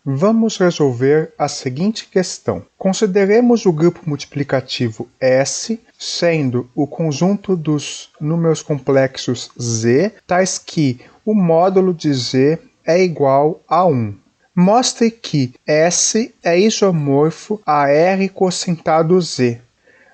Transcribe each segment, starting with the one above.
Vamos resolver a seguinte questão. Consideremos o grupo multiplicativo S sendo o conjunto dos números complexos Z, tais que o módulo de Z é igual a 1. Mostre que S é isomorfo a R cocentado Z.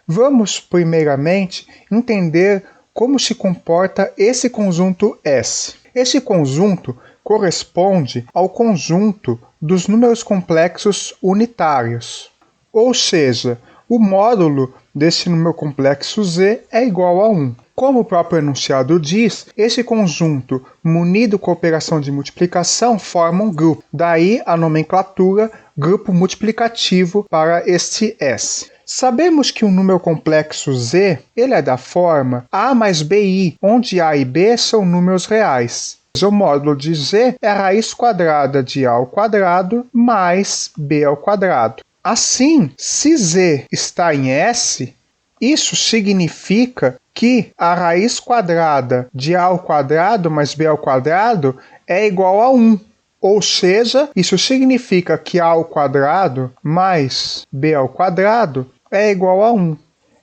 Vamos, primeiramente, entender como se comporta esse conjunto S. Esse conjunto corresponde ao conjunto dos números complexos unitários, ou seja, o módulo desse número complexo Z é igual a 1. Como o próprio enunciado diz, esse conjunto munido com operação de multiplicação forma um grupo, daí a nomenclatura grupo multiplicativo para este S. Sabemos que o número complexo Z ele é da forma A mais BI, onde A e B são números reais. O módulo de Z é a raiz quadrada de A ao quadrado mais B ao quadrado. Assim, se Z está em S, isso significa que a raiz quadrada de A ao quadrado mais B ao quadrado é igual a 1. Ou seja, isso significa que A ao quadrado mais B ao quadrado é igual a 1.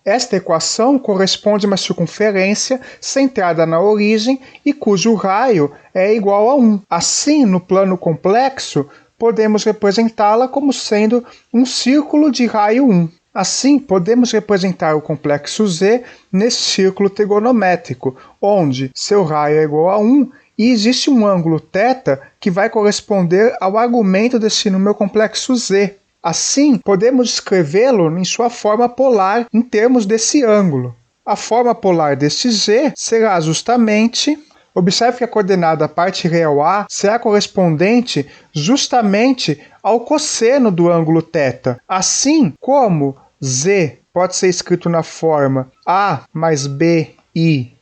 Esta equação corresponde a uma circunferência centrada na origem e cujo raio é igual a 1. Assim, no plano complexo, podemos representá-la como sendo um círculo de raio 1. Assim, podemos representar o complexo Z nesse círculo trigonométrico, onde seu raio é igual a 1 e existe um ângulo θ que vai corresponder ao argumento desse número complexo Z. Assim, podemos escrevê-lo em sua forma polar em termos desse ângulo. A forma polar deste Z será justamente... Observe que a coordenada parte real A será correspondente justamente ao cosseno do ângulo θ. Assim como Z pode ser escrito na forma A mais BI e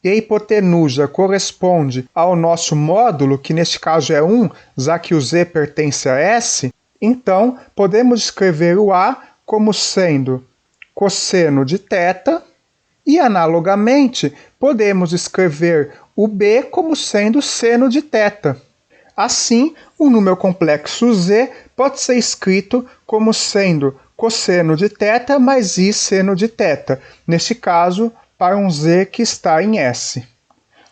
a hipotenusa corresponde ao nosso módulo, que neste caso é 1, já que o Z pertence a S, então podemos escrever o A como sendo cosseno de θ e, analogamente, podemos escrever o B como sendo seno de θ. Assim, o número complexo Z pode ser escrito como sendo cosseno de θ mais I seno de θ, neste caso, para um Z que está em S.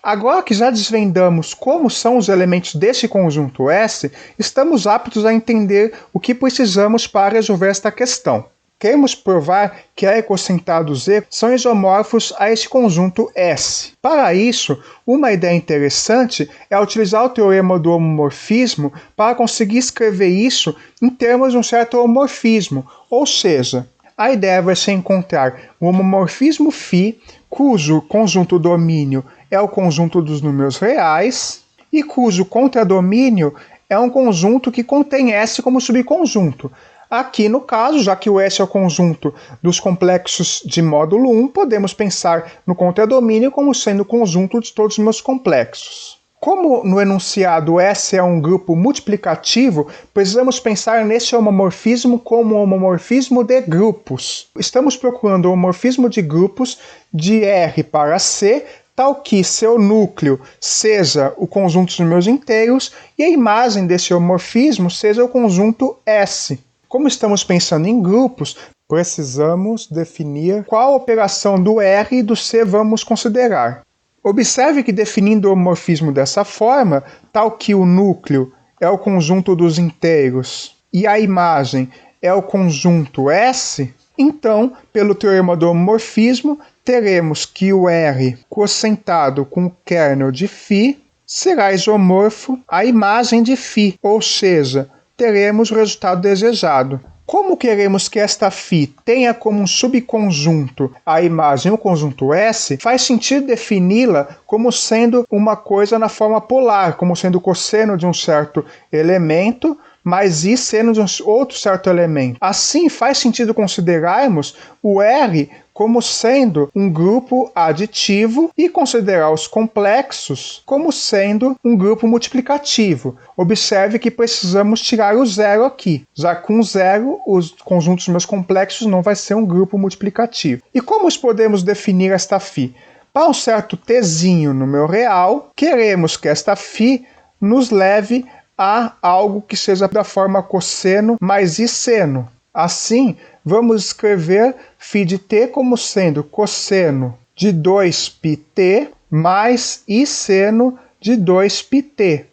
Agora que já desvendamos como são os elementos deste conjunto S, estamos aptos a entender o que precisamos para resolver esta questão. Queremos provar que A e cocentado Z são isomorfos a este conjunto S. Para isso, uma ideia interessante é utilizar o teorema do homomorfismo para conseguir escrever isso em termos de um certo homomorfismo, ou seja, a ideia vai ser encontrar o homomorfismo φ, cujo conjunto domínio é o conjunto dos números reais e cujo contradomínio é um conjunto que contém S como subconjunto. Aqui, no caso, já que o S é o conjunto dos complexos de módulo 1, podemos pensar no contradomínio como sendo o conjunto de todos os meus complexos. Como no enunciado S é um grupo multiplicativo, precisamos pensar nesse homomorfismo como um homomorfismo de grupos. Estamos procurando o homomorfismo de grupos de R para C, tal que seu núcleo seja o conjunto dos números inteiros e a imagem desse homomorfismo seja o conjunto S. Como estamos pensando em grupos, precisamos definir qual operação do R e do C vamos considerar. Observe que definindo o homomorfismo dessa forma, tal que o núcleo é o conjunto dos inteiros e a imagem é o conjunto S, então, pelo teorema do homomorfismo, teremos que o R cocentado com o kernel de φ será isomorfo à imagem de φ, ou seja, teremos o resultado desejado. Como queremos que esta φ tenha como um subconjunto a imagem o conjunto S, faz sentido defini-la como sendo uma coisa na forma polar, como sendo o cosseno de um certo elemento, mais I seno de um outro certo elemento. Assim, faz sentido considerarmos o R como sendo um grupo aditivo e considerar os complexos como sendo um grupo multiplicativo. Observe que precisamos tirar o zero aqui. Já com zero, os conjuntos dos meus complexos não vai ser um grupo multiplicativo. E como podemos definir esta φ? Para um certo tzinho número real, queremos que esta φ nos leve há algo que seja da forma cosseno mais i seno. Assim, vamos escrever φ de t como sendo cosseno de 2πt mais i seno de 2πt.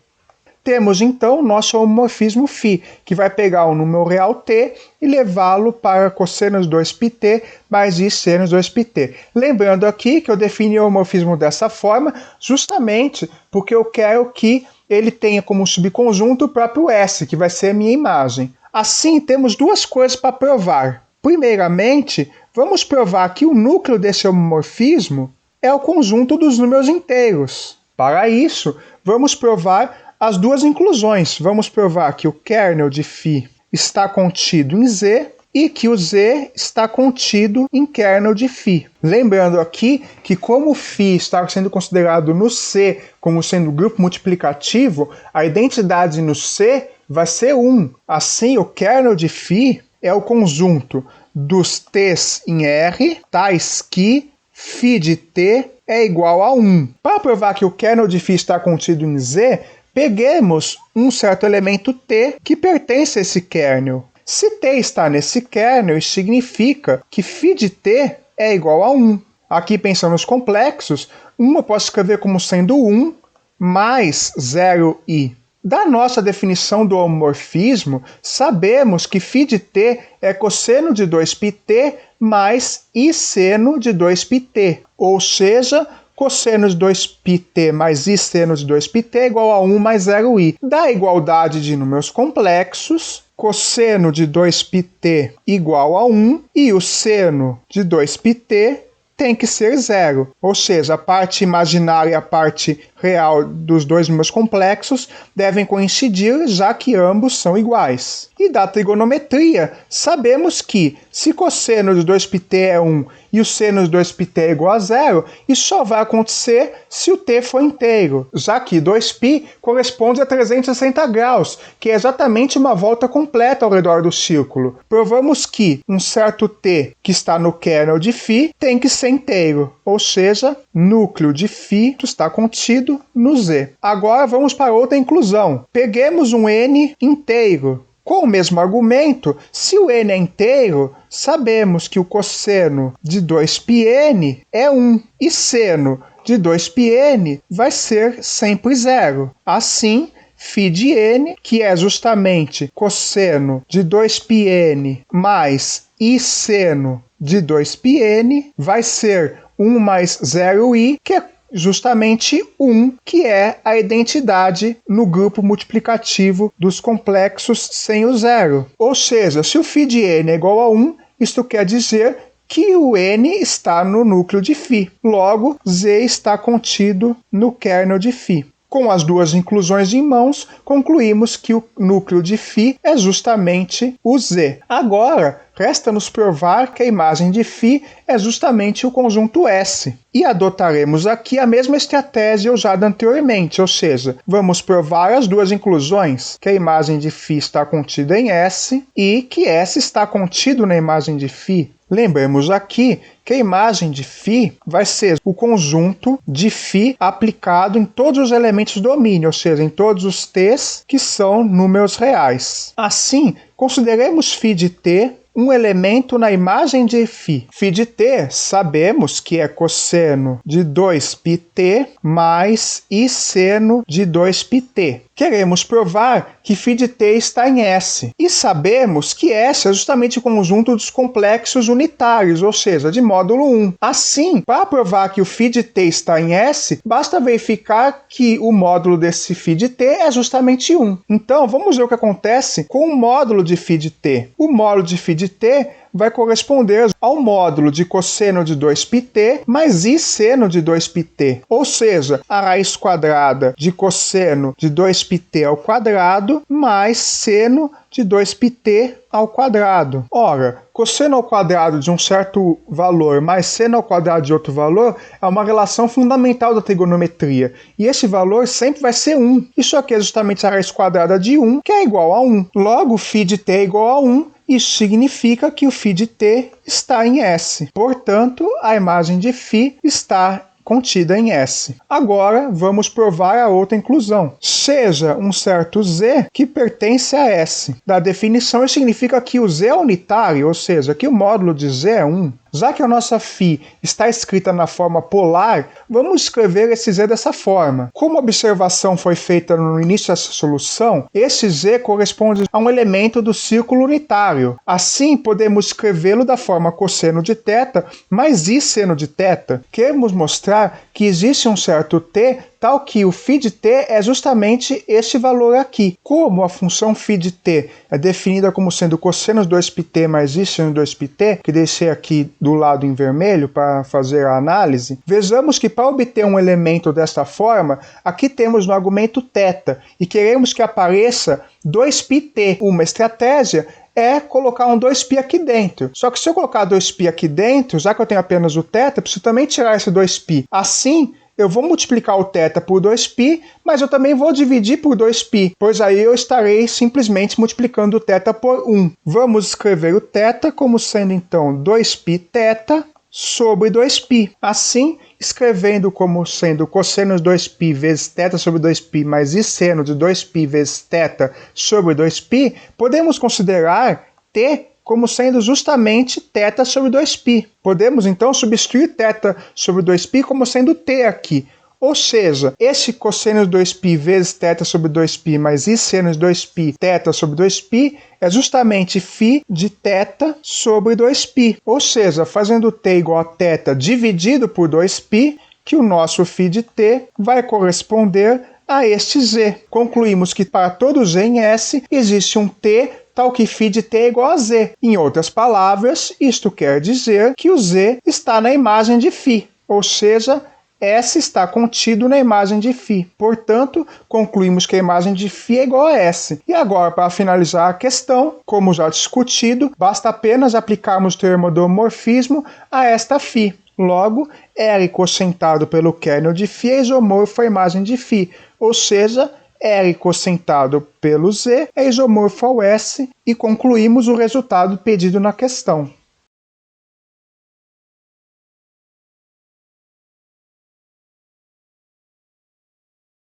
Temos então nosso homomorfismo φ, que vai pegar o número real t e levá-lo para cosseno de 2πt mais i seno de 2πt. Lembrando aqui que eu defini o homomorfismo dessa forma justamente porque eu quero que ele tenha como subconjunto o próprio S, que vai ser a minha imagem. Assim, temos duas coisas para provar. Primeiramente, vamos provar que o núcleo desse homomorfismo é o conjunto dos números inteiros. Para isso, vamos provar as duas inclusões. Vamos provar que o kernel de φ está contido em Z e que o Z está contido em kernel de φ. Lembrando aqui que como φ está sendo considerado no C como sendo grupo multiplicativo, a identidade no C vai ser 1. Assim, o kernel de φ é o conjunto dos t's em R, tais que φ de t é igual a 1. Para provar que o kernel de φ está contido em Z, peguemos um certo elemento t que pertence a esse kernel. Se t está nesse kernel, isso significa que φ de t é igual a 1. Aqui, pensando nos complexos, 1 eu posso escrever como sendo 1 mais 0i. Da nossa definição do homomorfismo, sabemos que φ de t é cosseno de 2πt mais i seno de 2πt, ou seja, cosseno de 2πt mais i seno de 2πt é igual a 1 mais 0i. Da igualdade de números complexos, cosseno de 2πt igual a 1 e o seno de 2πt tem que ser 0. Ou seja, a parte imaginária e a parte real dos dois números complexos devem coincidir, já que ambos são iguais. E da trigonometria, sabemos que se cosseno de 2πt é 1 e o seno de 2πt é igual a 0, isso só vai acontecer se o t for inteiro, já que 2π corresponde a 360 graus, que é exatamente uma volta completa ao redor do círculo. Provamos que um certo t que está no kernel de φ tem que ser inteiro, ou seja, núcleo de φ está contido no Z. Agora vamos para outra inclusão. Peguemos um n inteiro. Com o mesmo argumento, se o n é inteiro, sabemos que o cosseno de 2πn é 1 e seno de 2πn vai ser sempre 0. Assim, φ de n, que é justamente cosseno de 2πn mais i seno de 2πn, vai ser 1 mais 0i, que é justamente 1, que é a identidade no grupo multiplicativo dos complexos sem o zero. Ou seja, se o φ de n é igual a 1, isto quer dizer que o n está no núcleo de φ. Logo, Z está contido no kernel de φ. Com as duas inclusões em mãos, concluímos que o núcleo de φ é justamente o Z. Agora, resta-nos provar que a imagem de φ é justamente o conjunto S. E adotaremos aqui a mesma estratégia usada anteriormente, ou seja, vamos provar as duas inclusões, que a imagem de φ está contida em S e que S está contido na imagem de φ. Lembremos aqui que a imagem de φ vai ser o conjunto de φ aplicado em todos os elementos do domínio, ou seja, em todos os t's que são números reais. Assim, consideremos φ de t um elemento na imagem de φ. Φ de t sabemos que é cosseno de 2πt mais i seno de 2πt. Queremos provar que φ de t está em S. E sabemos que S é justamente o conjunto dos complexos unitários, ou seja, de módulo 1. Assim, para provar que o φ de t está em S, basta verificar que o módulo desse φ de t é justamente 1. Então, vamos ver o que acontece com o módulo de φ de t. O módulo de φ de t vai corresponder ao módulo de cosseno de 2πt mais i seno de 2πt. Ou seja, a raiz quadrada de cosseno de 2πt ao quadrado mais seno de 2πt ao quadrado. Ora, cosseno ao quadrado de um certo valor mais seno ao quadrado de outro valor é uma relação fundamental da trigonometria. E esse valor sempre vai ser 1. Isso aqui é justamente a raiz quadrada de 1, que é igual a 1. Logo, φ de t é igual a 1. Isso significa que o φ de t está em S. Portanto, a imagem de φ está contida em S. Agora, vamos provar a outra inclusão. Seja um certo Z que pertence a S. Da definição, isso significa que o Z é unitário, ou seja, que o módulo de Z é 1. Já que a nossa φ está escrita na forma polar, vamos escrever esse Z dessa forma. Como a observação foi feita no início dessa solução, esse Z corresponde a um elemento do círculo unitário. Assim, podemos escrevê-lo da forma cosseno de θ mais I seno de θ. Queremos mostrar que existe um certo t tal que o φ de t é justamente este valor aqui. Como a função φ de t é definida como sendo cosseno de 2πt mais I seno de 2πt, que deixei aqui do lado em vermelho para fazer a análise, vejamos que para obter um elemento desta forma, aqui temos no argumento θ, e queremos que apareça 2πt. Uma estratégia é colocar um 2π aqui dentro. Só que se eu colocar 2π aqui dentro, já que eu tenho apenas o θ, eu preciso também tirar esse 2π. Assim, eu vou multiplicar o θ por 2π, mas eu também vou dividir por 2π, pois aí eu estarei simplesmente multiplicando o θ por 1. Vamos escrever o θ como sendo então 2π θ sobre 2π. Assim, escrevendo como sendo cosseno de 2π vezes θ sobre 2π mais I seno de 2π vezes θ sobre 2π, podemos considerar t como sendo justamente θ sobre 2π. Podemos então substituir θ sobre 2π como sendo t aqui. Ou seja, esse cosseno de 2π vezes θ sobre 2π mais I seno de 2π θ sobre 2π é justamente φ de θ sobre 2π. Ou seja, fazendo t igual a θ dividido por 2π, que o nosso φ de t vai corresponder a este z. Concluímos que para todo z em S existe um t tal que φ de t é igual a z. Em outras palavras, isto quer dizer que o z está na imagem de φ, ou seja, S está contido na imagem de φ. Portanto, concluímos que a imagem de φ é igual a S. E agora, para finalizar a questão, como já discutido, basta apenas aplicarmos o termo do morfismo a esta φ. Logo, L cosentado pelo kernel de φ é isomorfo à imagem de φ, ou seja, L cosentado pelo Z é isomorfo ao S, e concluímos o resultado pedido na questão.